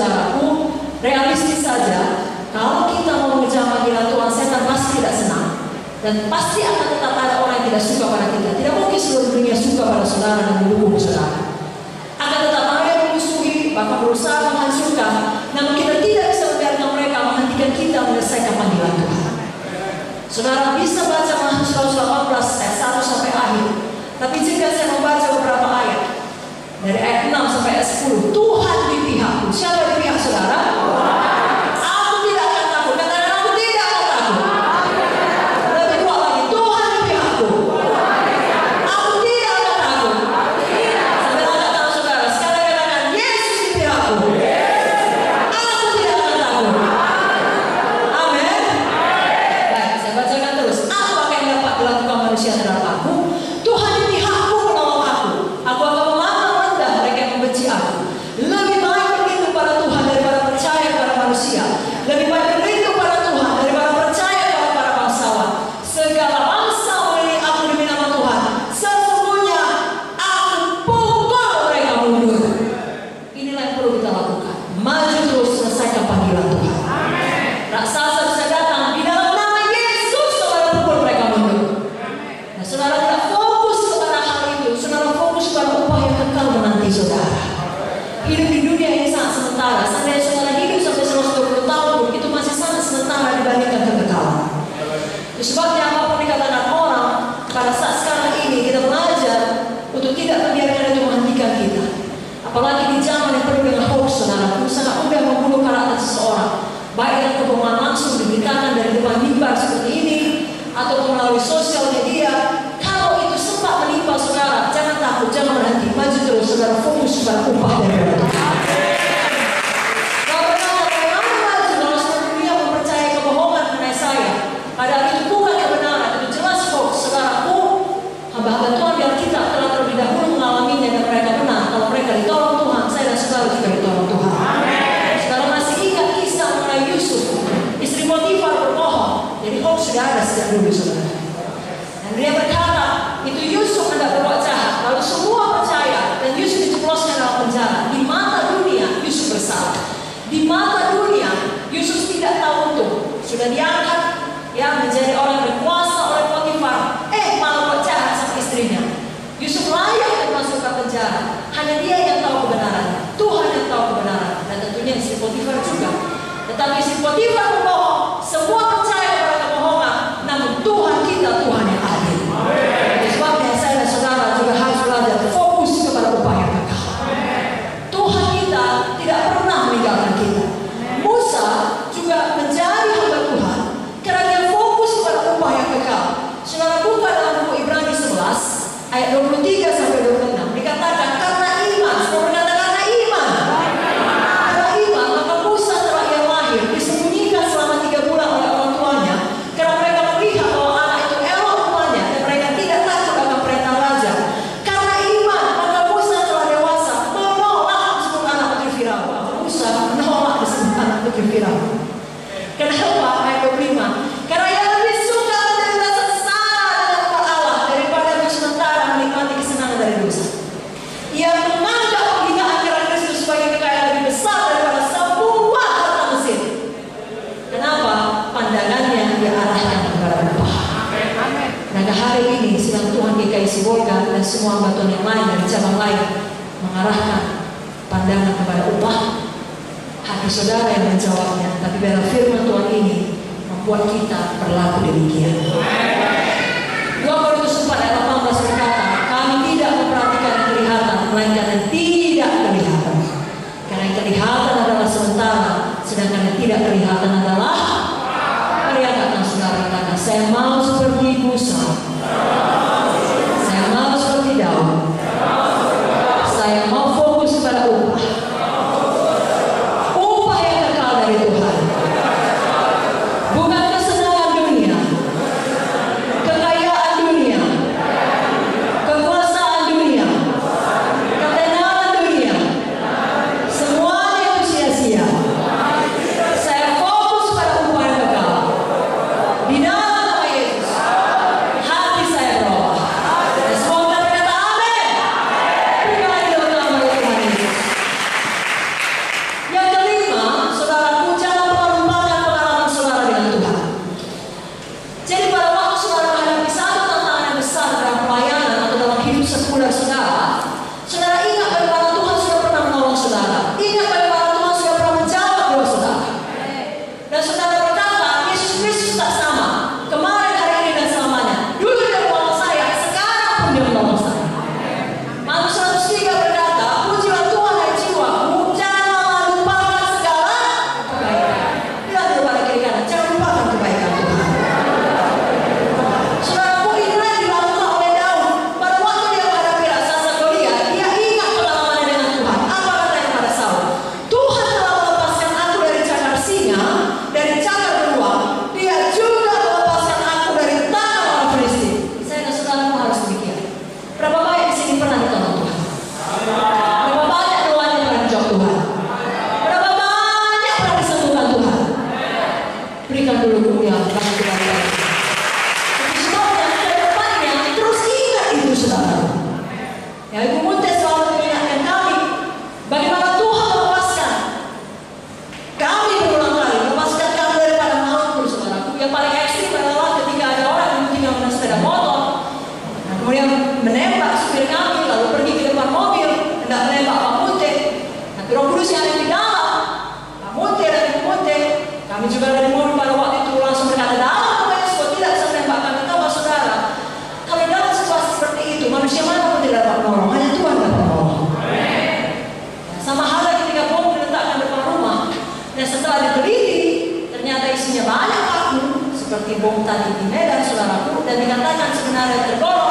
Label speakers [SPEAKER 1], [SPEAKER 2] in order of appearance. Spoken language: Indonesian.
[SPEAKER 1] saudaraku, realistis saja, kalau kita mau mengejar panggilan Tuhan, setan pasti tidak senang. Dan pasti akan tetap ada orang yang tidak suka pada kita. Tidak mungkin seluruh dunia suka pada saudara dan mendukung saudara. Akan tetap ada yang memusuhi, bahkan berusaha menghancurkan. Namun kita tidak bisa membiarkan mereka menghentikan kita menyelesaikan panggilan Tuhan. Saudara bisa baca Mazmur 18 ayat 1 sampai akhir. Tapi jika saya membaca beberapa ayat dari ayat 6 sampai ayat 10, Tuhan di pihakku. Siapa di pihak saudara? Aku tidak akan takut. Katakan aku tidak akan takut. Lebih kuat lagi, Tuhan di pihakku. Aku tidak akan takut. Sampai angkat tangan saudara. Sekarang katakan, Yesus di pihakku. Aku tidak akan takut. Amin. Baik, saya bacakan terus. Apa yang dapat dilakukan manusia terhadap aku? Tuhan di pihakku menolong aku. Aku akan memandang rendah mereka yang membenci aku. Lebih baik berlindung pada Tuhan daripada percaya pada manusia. Lebih baik berlindung pada Tuhan daripada percaya pada para bangsawan. Segala bangsa melihat aku demi nama Tuhan. Sesungguhnya aku pukul mereka mundur. Inilah yang perlu kita lakukan. Maju terus, selesaikan panggilan Tuhan. Raksasa bisa datang di dalam nama Yesus, saudara pukul mereka mundur. Nah, saudara tidak fokus kepada hal itu. Saudara fokus pada upah yang kekal menanti saudara. Hidup di dunia ini sangat sementara. Seandainya saudara hidup sampai 120 tahun pun, itu masih sangat sementara dibandingkan kekekalan. Itu sebabnya apapun dikatakan orang, pada saat sekarang ini kita belajar untuk tidak membiarkan itu menghentikan kita. Apalagi di zaman yang penuh dengan hoax, saudara, itu sangat mudah membunuh karakter seseorang. Baik dengan kebohongan langsung diberitakan dari depan mimbar seperti ini, atau melalui sosial media. Kalau itu sempat menimpa saudara, jangan takut, jangan berhenti, maju terus, saudara, fokus pada upah dari Tuhan. Kalau bagaimana maju kalau seluruh dunia mempercayai kebohongan mengenai saya, padahal itu bukan kebenaran, itu jelas hoax. Saudaraku, hamba-hamba Tuhan di Alkitab telah terlebih dahulu mengalaminya dan mereka benar. Kalau mereka ditolong Tuhan, saya dan saudara juga ditolong Tuhan. Saudara masih ingat kisah mengenai Yusuf, istri Potifar berbohong, jadi hoax sudah ada sejak dulu, saudara. Dan dia berkata, itu Yusuf hendak berbuat jahat. Lalu semua percaya dan Yusuf dijebloskan dalam penjara. Di mata dunia Yusuf bersalah. Di mata dunia Yusuf tidak tahu untung. Sudah diangkat ya menjadi orang berkuasa oleh Potifar. Malah buat jahat sama istrinya. Yusuf layak dimasukkan penjara. Hanya dia yang tahu kebenaran. Tuhan yang tahu kebenaran. Dan tentunya istri Potifar juga. Tetapi istri Potifar berbohong. Semua percaya pada kebohongan. Namun Tuhan kita Tuhan yang adil. Sebabnya saya dan saudara juga harus belajar fokus kepada upah yang kekal. Tuhan kita tidak pernah meninggalkan kita. Musa juga menjadi hamba Tuhan karena dia fokus kepada upah yang kekal. Saudara buka dalam buku Ibrani 11 ayat 23 sampai 26 dikatakan karena iman. Saudara berkata karena iman. Karena iman maka Musa setelah ia lahir disembunyikan selama 3 bulan oleh orang tuanya karena mereka melihat bahwa anak itu elok rupanya dan mereka tidak takut akan perintah raja. Karena iman maka Musa telah dewasa menolak disebut anak putri Firaun. Musa menolak disebut anak putri Firaun. Kenapa? Ayat 25. Karena ia lebih suka menderita sengsara dengan umat Allah daripada untuk sementara menikmati kesenangan dari dosa. Ia menganggap penghinaan karena Kristus sebagai kekayaan lebih besar daripada semua harta Mesir. Kenapa? Pandangannya dia arahkan kepada upah. Nah, hari ini sedang Tuhan GKI Sibolga dan semua hamba Tuhan yang lain dari cabang lain mengarahkan pandangan kepada upah. Hati saudara yang menjawabnya, tapi biarlah firman Tuhan ini membuat kita berlaku demikian. 2 Korintus 4 ayat 18 berkata, kami tidak memperhatikan yang kelihatan, melainkan yang tidak kelihatan. Karena yang kelihatan adalah sementara, sedangkan yang tidak kelihatan adalah. Mari angkatkan saudara katakan, saya mau seperti Musa, saya mau seperti Daud, saya mau fokus pada upah. Upah yang kekal dari Tuhan, bukan kesenangan dunia, berikan dulu kemuliaan bagi Tuhan. Tapi sebabnya ke depannya terus ingat itu saudara. Ya, Ibu Munte selalu mengingatkan kami bagaimana Tuhan melepaskan kami berulang kali, melepaskan kami daripada maut, saudaraku. Yang paling ekstrim adalah ketika ada orang yang tinggal dengan sepeda motor, nah, kemudian menembak supir kami, lalu pergi ke depan mobil, hendak menembak Pak Munte. Nah, Roh Kudus yang ada di dalam, Pak Munte dan Ibu Munte, kami juga dari mobil pada waktu itu langsung berkata, dalam Yesus tidak bisa menembakkan kita, saudara. Kalau dalam situasi seperti itu, manusia mana pun tidak dapat menolong, hanya Tuhan dapat menolong. Sama halnya ketika bom diletakkan depan rumah, dan setelah diteliti, ternyata isinya banyak paku, seperti bom tadi di Medan, saudaraku, dan dikatakan sebenarnya tergolong